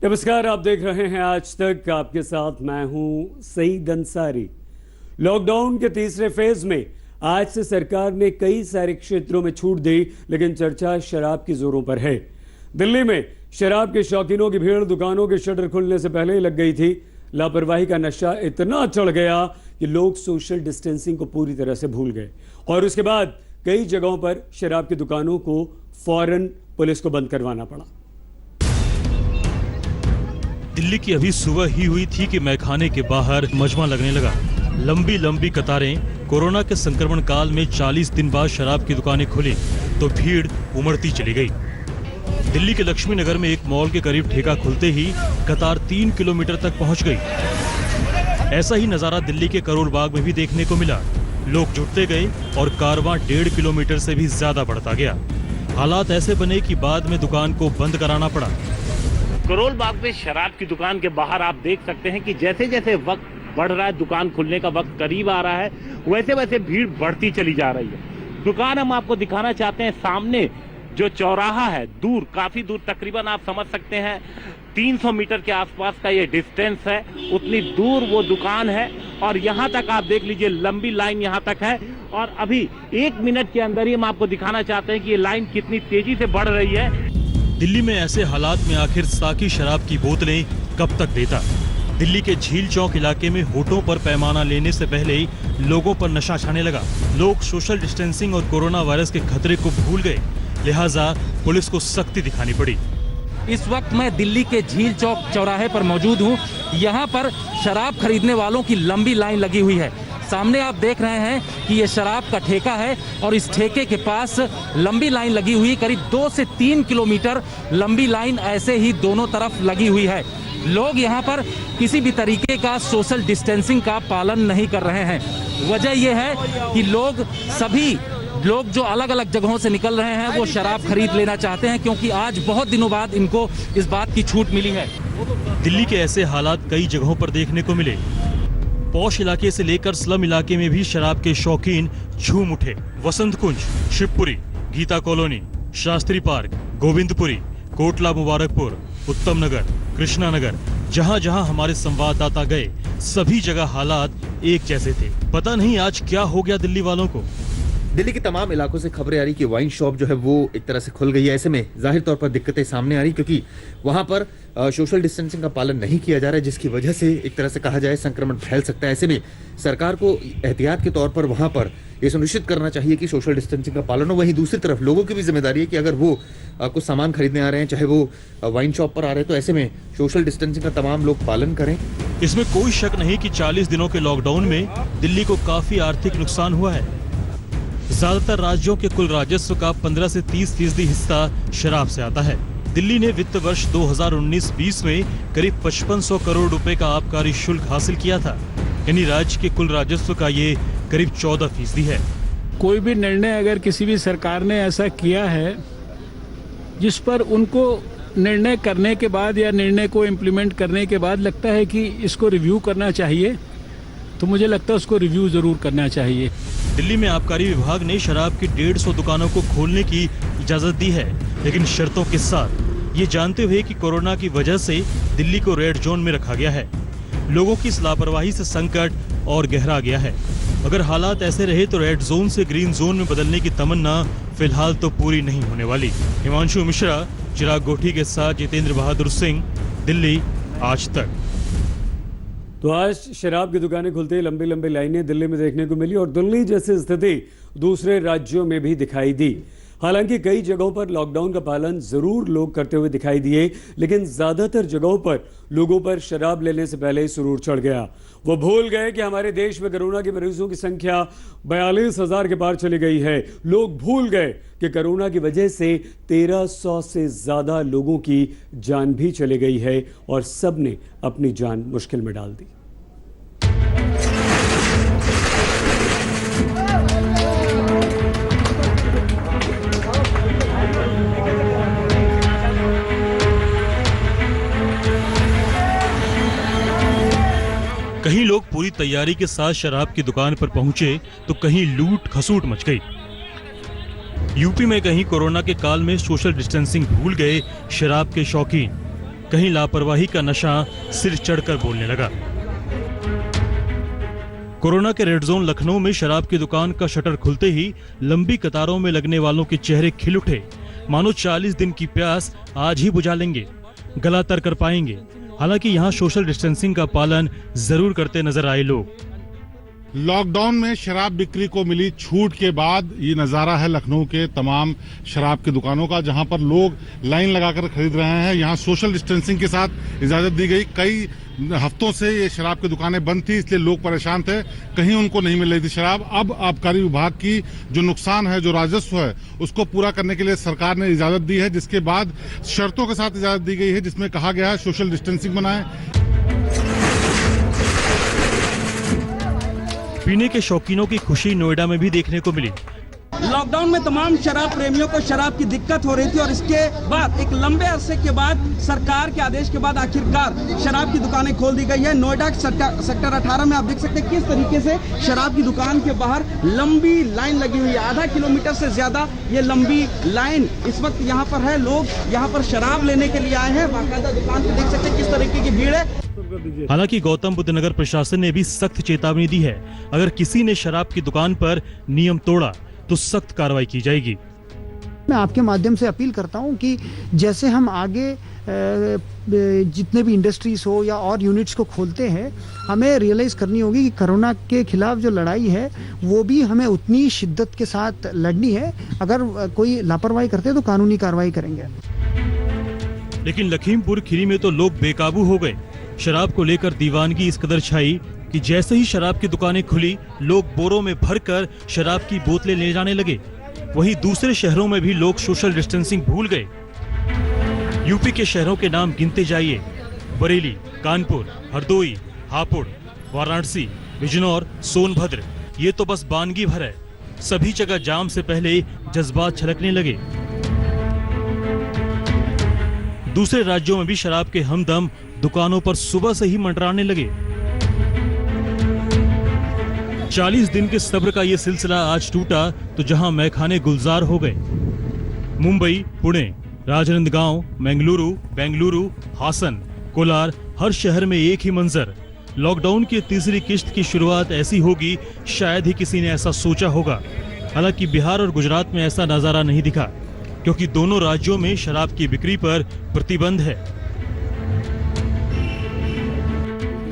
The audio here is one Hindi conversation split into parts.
नमस्कार, आप देख रहे हैं आज तक। आपके साथ मैं हूं सईद अंसारी। लॉकडाउन के तीसरे फेज में आज से सरकार ने कई सारे क्षेत्रों में छूट दी, लेकिन चर्चा शराब की जोरों पर है। दिल्ली में शराब के शौकीनों की भीड़ दुकानों के शटर खुलने से पहले ही लग गई थी। लापरवाही का नशा इतना चढ़ गया कि लोग सोशल डिस्टेंसिंग को पूरी तरह से भूल गए और उसके बाद कई जगहों पर शराब की दुकानों को फौरन पुलिस को बंद करवाना पड़ा। दिल्ली की अभी सुबह ही हुई थी कि मैखाने के बाहर मजमा लगने लगा। लंबी लंबी कतारें। कोरोना के संक्रमण काल में 40 दिन बाद शराब की दुकानें खुली तो भीड़ उमड़ती चली गई। दिल्ली के लक्ष्मी नगर में एक मॉल के करीब ठेका खुलते ही कतार 3 किलोमीटर तक पहुंच गई। ऐसा ही नजारा दिल्ली के करोल बाग में भी देखने को मिला। लोग जुटते गए और कारवां 1.5 किलोमीटर से भी ज्यादा बढ़ता गया। हालात ऐसे बने कि बाद में दुकान को बंद कराना पड़ा। करोल बाग में शराब की दुकान के बाहर आप देख सकते हैं कि जैसे जैसे वक्त बढ़ रहा है, दुकान खुलने का वक्त करीब आ रहा है, वैसे वैसे भीड़ बढ़ती चली जा रही है। दुकान हम आपको दिखाना चाहते हैं। सामने जो चौराहा है, दूर, काफी दूर, तकरीबन आप समझ सकते हैं 300 मीटर के आसपास का ये डिस्टेंस है, उतनी दूर वो दुकान है और यहाँ तक आप देख लीजिए लंबी लाइन यहाँ तक है। और अभी 1 मिनट के अंदर ही हम आपको दिखाना चाहते हैं कि ये लाइन कितनी तेजी से बढ़ रही है। दिल्ली में ऐसे हालात में आखिर साकी शराब की बोतलें कब तक देता? दिल्ली के झील चौक इलाके में होठों पर पैमाना लेने से पहले ही लोगों पर नशा छाने लगा। लोग सोशल डिस्टेंसिंग और कोरोना वायरस के खतरे को भूल गए, लिहाजा पुलिस को सख्ती दिखानी पड़ी। इस वक्त मैं दिल्ली के झील चौक चौराहे पर मौजूद हूँ। यहाँ पर शराब खरीदने वालों की लंबी लाइन लगी हुई है। सामने आप देख रहे हैं कि ये शराब का ठेका है और इस ठेके के पास लंबी लाइन लगी हुई, करीब 2 से 3 किलोमीटर लंबी लाइन ऐसे ही दोनों तरफ लगी हुई है। लोग यहाँ पर किसी भी तरीके का सोशल डिस्टेंसिंग का पालन नहीं कर रहे हैं। वजह यह है कि सभी लोग जो अलग अलग जगहों से निकल रहे हैं वो शराब खरीद लेना चाहते हैं, क्योंकि आज बहुत दिनों बाद इनको इस बात की छूट मिली है। दिल्ली के ऐसे हालात कई जगहों पर देखने को मिले। पौश इलाके से लेकर स्लम इलाके में भी शराब के शौकीन झूम उठे। वसंत कुंज, शिवपुरी, गीता कॉलोनी, शास्त्री पार्क, गोविंदपुरी, कोटला मुबारकपुर, उत्तम नगर, कृष्णा नगर, जहां जहां हमारे संवाददाता गए सभी जगह हालात एक जैसे थे। पता नहीं आज क्या हो गया दिल्ली वालों को। दिल्ली के तमाम इलाकों से खबरें आ रही कि वाइन शॉप जो है वो एक तरह से खुल गई है। ऐसे में जाहिर तौर पर दिक्कतें सामने आ रही, क्योंकि वहां पर सोशल डिस्टेंसिंग का पालन नहीं किया जा रहा है, जिसकी वजह से एक तरह से कहा जाए संक्रमण फैल सकता है। ऐसे में सरकार को एहतियात के तौर पर वहां पर ये सुनिश्चित करना चाहिए कि सोशल डिस्टेंसिंग का पालन हो। वहीं दूसरी तरफ लोगों की भी जिम्मेदारी है कि अगर वो कुछ सामान खरीदने आ रहे हैं, चाहे वो वाइन शॉप पर आ रहे हैं, तो ऐसे में सोशल डिस्टेंसिंग का तमाम लोग पालन करें। इसमें कोई शक नहीं कि 40 दिनों के लॉकडाउन में दिल्ली को काफी आर्थिक नुकसान हुआ है। ज्यादातर राज्यों के कुल राजस्व का 15 से 30% हिस्सा शराब से आता है। दिल्ली ने वित्त वर्ष 2019-20 में करीब 5500 करोड़ रुपए का आबकारी शुल्क हासिल किया था, यानी राज्य के कुल राजस्व का ये करीब 14% है। कोई भी निर्णय अगर किसी भी सरकार ने ऐसा किया है जिस पर उनको निर्णय करने के बाद या निर्णय को इम्प्लीमेंट करने के बाद लगता है कि इसको रिव्यू करना चाहिए, तो मुझे लगता है उसको रिव्यू जरूर करना चाहिए। दिल्ली में आबकारी विभाग ने शराब की 150 दुकानों को खोलने की इजाजत दी है, लेकिन शर्तों के साथ, ये जानते हुए कि कोरोना की वजह से दिल्ली को रेड जोन में रखा गया है। लोगों की इस लापरवाही से संकट और गहरा गया है। अगर हालात ऐसे रहे तो रेड जोन से ग्रीन जोन में बदलने की तमन्ना फिलहाल तो पूरी नहीं होने वाली। हिमांशु मिश्रा, चिराग गोठी के साथ जितेंद्र बहादुर सिंह, दिल्ली आज तक। तो आज शराब की दुकानें खुलते ही लंबी लंबी लाइनें दिल्ली में देखने को मिली और दिल्ली जैसी स्थिति दूसरे राज्यों में भी दिखाई दी। हालांकि कई जगहों पर लॉकडाउन का पालन जरूर लोग करते हुए दिखाई दिए, लेकिन ज्यादातर जगहों पर लोगों पर शराब लेने से पहले ही सुरूर चढ़ गया। वो भूल गए कि हमारे देश में कोरोना के मरीजों की संख्या 42,000 के पार चली गई है। लोग भूल गए कि कोरोना की वजह से 1300 से ज्यादा लोगों की जान भी चली गई है और सबने अपनी जान मुश्किल में डाल दी। कहीं लोग पूरी तैयारी के साथ शराब की दुकान पर पहुंचे तो कहीं लूट खसूट मच गई। यूपी में कहीं कोरोना के काल में सोशल डिस्टेंसिंग भूल गए शराब के शौकीन, कहीं लापरवाही का नशा सिर चढ़कर बोलने लगा। कोरोना के रेड जोन लखनऊ में शराब की दुकान का शटर खुलते ही लंबी कतारों में लगने वालों के चेहरे खिल उठे, मानो 40 दिन की प्यास आज ही बुझा लेंगे, गला तर कर पाएंगे। हालांकि यहाँ सोशल डिस्टेंसिंग का पालन जरूर करते नजर आए लोग। लॉकडाउन में शराब बिक्री को मिली छूट के बाद ये नज़ारा है लखनऊ के तमाम शराब की दुकानों का, जहां पर लोग लाइन लगाकर खरीद रहे हैं। यहां सोशल डिस्टेंसिंग के साथ इजाजत दी गई। कई हफ्तों से ये शराब की दुकानें बंद थी, इसलिए लोग परेशान थे, कहीं उनको नहीं मिल रही थी शराब। अब आबकारी विभाग की जो नुकसान है, जो राजस्व है, उसको पूरा करने के लिए सरकार ने इजाजत दी है, जिसके बाद शर्तों के साथ इजाजत दी गई है, जिसमें कहा गया है सोशल डिस्टेंसिंग बनाएं। पीने के शौकीनों की खुशी नोएडा में भी देखने को मिली। लॉकडाउन में तमाम शराब प्रेमियों को शराब की दिक्कत हो रही थी और इसके बाद एक लंबे अरसे के बाद सरकार के आदेश के बाद आखिरकार शराब की दुकानें खोल दी गई है। नोएडा सेक्टर 18 में आप देख सकते हैं किस तरीके से शराब की दुकान के बाहर लंबी लाइन लगी हुई है। आधा किलोमीटर से ज्यादा ये लंबी लाइन इस वक्त यहाँ पर है। लोग यहाँ पर शराब लेने के लिए आए हैं। बाकायदा दुकान पे देख सकते हैं किस तरीके की भीड़ है। हालांकि गौतम बुद्ध नगर प्रशासन ने भी सख्त चेतावनी दी है, अगर किसी ने शराब की दुकान पर नियम तोड़ा तो सख्त कार्रवाई की जाएगी। मैं आपके माध्यम से अपील करता हूं कि जैसे हम आगे जितने भी इंडस्ट्रीज हो या और यूनिट्स को खोलते हैं, हमें रियलाइज करनी होगी कि कोरोना के खिलाफ जो लड़ाई है वो भी हमें उतनी शिद्दत के साथ लड़नी है। अगर कोई लापरवाही करते हैं तो कानूनी कार्रवाई करेंगे। लेकिन लखीमपुर खीरी में तो लोग बेकाबू हो गए। शराब को लेकर दीवानगी इस कदर छाई कि जैसे ही शराब की दुकानें खुली, लोग बोरों में भरकर शराब की बोतलें ले जाने लगे। वहीं दूसरे शहरों में भी लोग सोशल डिस्टेंसिंग भूल गए। यूपी के शहरों के नाम गिनते जाइए: बरेली, कानपुर, हरदोई, हापुड़, वाराणसी, बिजनौर, सोनभद्र। ये तो बस बानगी भर है। सभी जगह जाम से पहले जज्बात छलकने लगे। दूसरे राज्यों में भी शराब के हमदम दुकानों पर सुबह से ही मंडराने लगे। 40 दिन के सब्र का ये सिलसिला आज टूटा तो जहां मैखाने गुलजार हो गए। मुंबई, पुणे, राजनांदगांव, बेंगलुरु, हासन, कोलार, हर शहर में एक ही मंजर। लॉकडाउन की तीसरी किश्त की शुरुआत ऐसी होगी, शायद ही किसी ने ऐसा सोचा होगा। हालांकि बिहार और गुजरात में ऐसा नजारा नहीं दिखा, क्योंकि दोनों राज्यों में शराब की बिक्री पर प्रतिबंध है।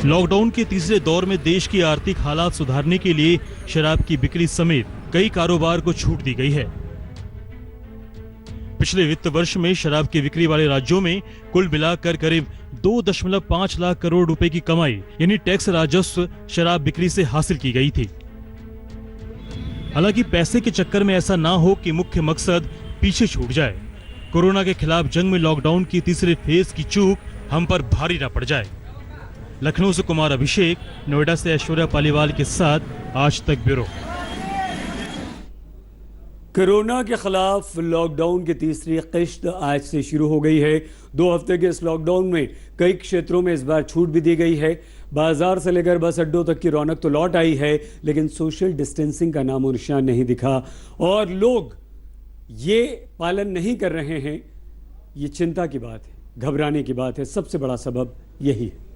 लॉकडाउन के तीसरे दौर में देश की आर्थिक हालात सुधारने के लिए शराब की बिक्री समेत कई कारोबार को छूट दी गई है। पिछले वित्त वर्ष में शराब की बिक्री वाले राज्यों में कुल मिलाकर करीब 2.5 लाख करोड़ रुपए की कमाई यानी टैक्स राजस्व शराब बिक्री से हासिल की गई थी। हालांकि पैसे के चक्कर में ऐसा ना हो कि मुख्य मकसद पीछे छूट जाए। कोरोना के खिलाफ जंग में लॉकडाउन की तीसरे फेज की चूक हम पर भारी न पड़ जाए। लखनऊ से कुमार अभिषेक, नोएडा से ऐश्वर्या पालीवाल के साथ आज तक ब्यूरो। कोरोना के खिलाफ लॉकडाउन की तीसरी किश्त आज से शुरू हो गई है। 2 हफ्ते के इस लॉकडाउन में कई क्षेत्रों में इस बार छूट भी दी गई है। बाजार से लेकर बस अड्डों तक की रौनक तो लौट आई है, लेकिन सोशल डिस्टेंसिंग का नामो निशान नहीं दिखा और लोग ये पालन नहीं कर रहे हैं। ये चिंता की बात है, घबराने की बात है। सबसे बड़ा सबब यही है।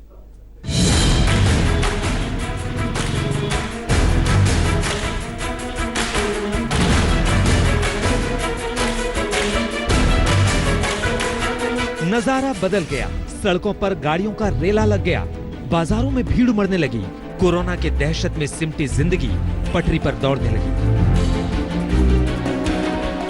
नजारा बदल गया। सड़कों पर गाड़ियों का रेला लग गया। बाजारों में भीड़ उमड़ने लगी। कोरोना के दहशत में सिमटी जिंदगी पटरी पर दौड़ने लगी।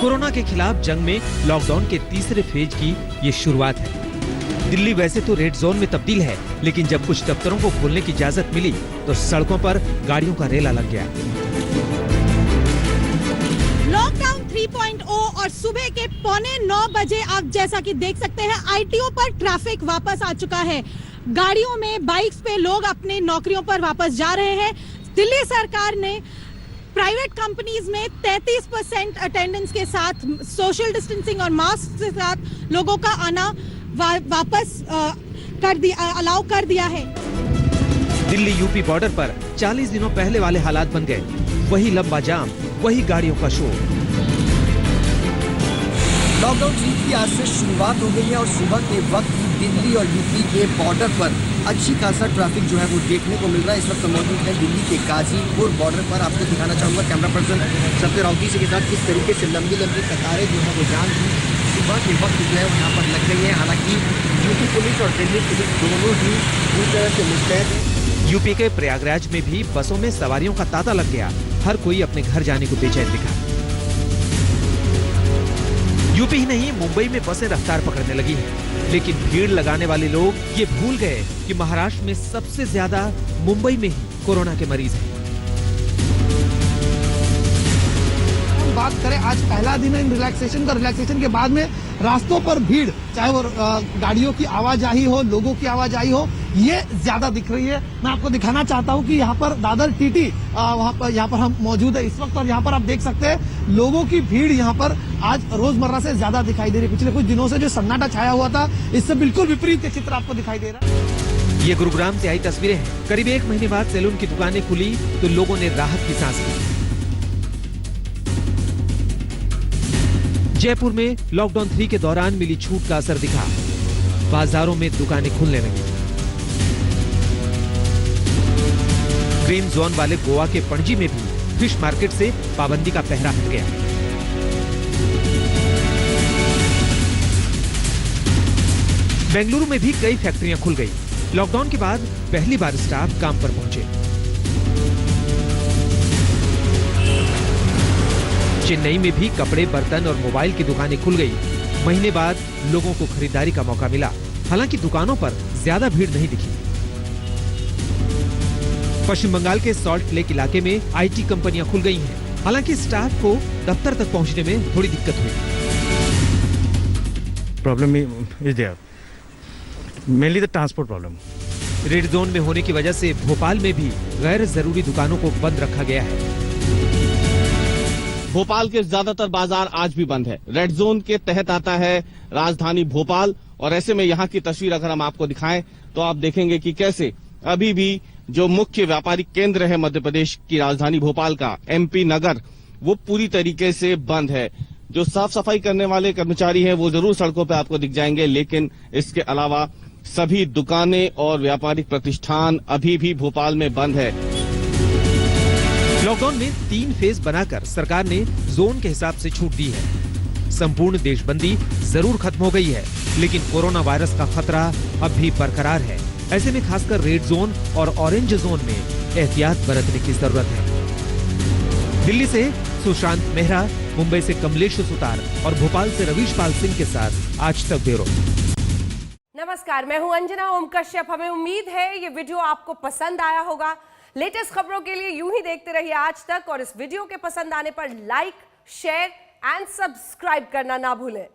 कोरोना के खिलाफ जंग में लॉकडाउन के तीसरे फेज की ये शुरुआत है। दिल्ली वैसे तो रेड जोन में तब्दील है, लेकिन जब कुछ दफ्तरों को खोलने की इजाजत मिली तो सड़कों पर गाड़ियों का रेला लग गया। लॉकडाउन 3.0 और सुबह के 8:45 बजे आप जैसा कि देख सकते हैं आईटीओ पर ट्रैफिक वापस आ चुका है। गाड़ियों में, बाइक्स पे लोग अपने नौकरियों पर वापस जा रहे हैं। दिल्ली सरकार ने प्राइवेट कंपनीज में 33% अटेंडेंस के साथ सोशल डिस्टेंसिंग और मास्क के साथ लोगों का आना वापस अलाउ कर दिया है। दिल्ली यूपी बॉर्डर पर 40 दिनों पहले वाले हालात बन गए। वही लंबा जाम, वही गाड़ियों का शोर। लॉकडाउन 3 की आज से शुरुआत हो गई है और सुबह के वक्त दिल्ली और यूपी के बॉर्डर पर अच्छी खासा ट्रैफिक जो है वो देखने को मिल रहा है। इस वक्त मौजूद है दिल्ली के गाजीपुर बॉर्डर पर। आपको दिखाना चाहूँगा कैमरा पर्सन सबसे राउटी से के साथ किस तरीके से लंबी लंबी कतारें जो है वो जाम की सुबह के वक्त जो है यहाँ पर लग गई है। हालांकि यूपी पुलिस और दिल्ली पुलिस दोनों ही पूरी तरह से मुस्तैद है। यूपी के प्रयागराज में भी बसों में सवारियों का तांता लग गया। हर कोई अपने घर जाने को बेचैन दिखा। यूपी ही नहीं, मुंबई में बसें रफ्तार पकड़ने लगी हैं। लेकिन भीड़ लगाने वाले लोग ये भूल गए कि महाराष्ट्र में सबसे ज्यादा मुंबई में ही कोरोना के मरीज हैं। बात करें आज पहला दिन है इन रिलैक्सेशन का। रिलैक्सेशन के बाद में रास्तों पर भीड़, चाहे वो गाड़ियों की आवाजाही हो, लोगों की आवाजाही हो, ये ज्यादा दिख रही है। मैं आपको दिखाना चाहता हूँ कि यहाँ पर दादर टीटी यहाँ पर हम मौजूद है इस वक्त और यहाँ पर आप देख सकते हैं लोगों की भीड़ यहाँ पर आज रोजमर्रा से ज्यादा दिखाई दे रही है। पिछले कुछ दिनों से जो सन्नाटा छाया हुआ था इससे बिल्कुल विपरीत चित्र आपको दिखाई दे रहा है। ये गुरुग्राम से आई तस्वीरें हैं। करीब 1 महीने बाद सैलून की दुकानें खुली तो लोगों ने राहत की सांस ली। जयपुर में लॉकडाउन 3 के दौरान मिली छूट का असर दिखा। बाजारों में दुकानें खुलने लगी। ग्रीन जोन वाले गोवा के पणजी में भी फिश मार्केट से पाबंदी का पहरा हट गया। बेंगलुरु में भी कई फैक्ट्रियां खुल गई। लॉकडाउन के बाद पहली बार स्टाफ काम पर पहुंचे। चेन्नई में भी कपड़े, बर्तन और मोबाइल की दुकानें खुल गई। महीने बाद लोगों को खरीदारी का मौका मिला। हालांकि दुकानों पर ज्यादा भीड़ नहीं दिखी। पश्चिम बंगाल के सॉल्ट लेक इलाके में आईटी कंपनियां खुल गई हैं। हालांकि स्टाफ को दफ्तर तक पहुंचने में थोड़ी दिक्कत हुई। Problem is there, mainly the transport problem. Red zone में होने की वजह से भोपाल में भी गैर जरूरी दुकानों को बंद रखा गया है। भोपाल के ज्यादातर बाजार आज भी बंद है। रेड जोन के तहत आता है राजधानी भोपाल और ऐसे में यहाँ की तस्वीर अगर हम आपको दिखाएं तो आप देखेंगे कि कैसे अभी भी जो मुख्य व्यापारिक केंद्र है मध्य प्रदेश की राजधानी भोपाल का, एमपी नगर, वो पूरी तरीके से बंद है। जो साफ सफाई करने वाले कर्मचारी हैं वो जरूर सड़कों पर आपको दिख जाएंगे, लेकिन इसके अलावा सभी दुकानें और व्यापारिक प्रतिष्ठान अभी भी भोपाल में बंद है। लॉकडाउन में 3 फेज बनाकर सरकार ने जोन के हिसाब से छूट दी है। संपूर्ण देशबंदी जरूर खत्म हो गई है, लेकिन कोरोना वायरस का खतरा अब भी बरकरार है। ऐसे में खासकर रेड जोन और ऑरेंज जोन में एहतियात बरतने की जरूरत है। दिल्ली से सुशांत मेहरा, मुंबई से कमलेश सुतार और भोपाल से रवीश पाल सिंह के साथ आज तक ब्यूरो। नमस्कार, मैं हूं अंजना ओम कश्यप। हमें उम्मीद है ये वीडियो आपको पसंद आया होगा। लेटेस्ट खबरों के लिए यूं ही देखते रहिए आज तक और इस वीडियो के पसंद आने पर लाइक, शेयर एंड सब्सक्राइब करना ना भूलें।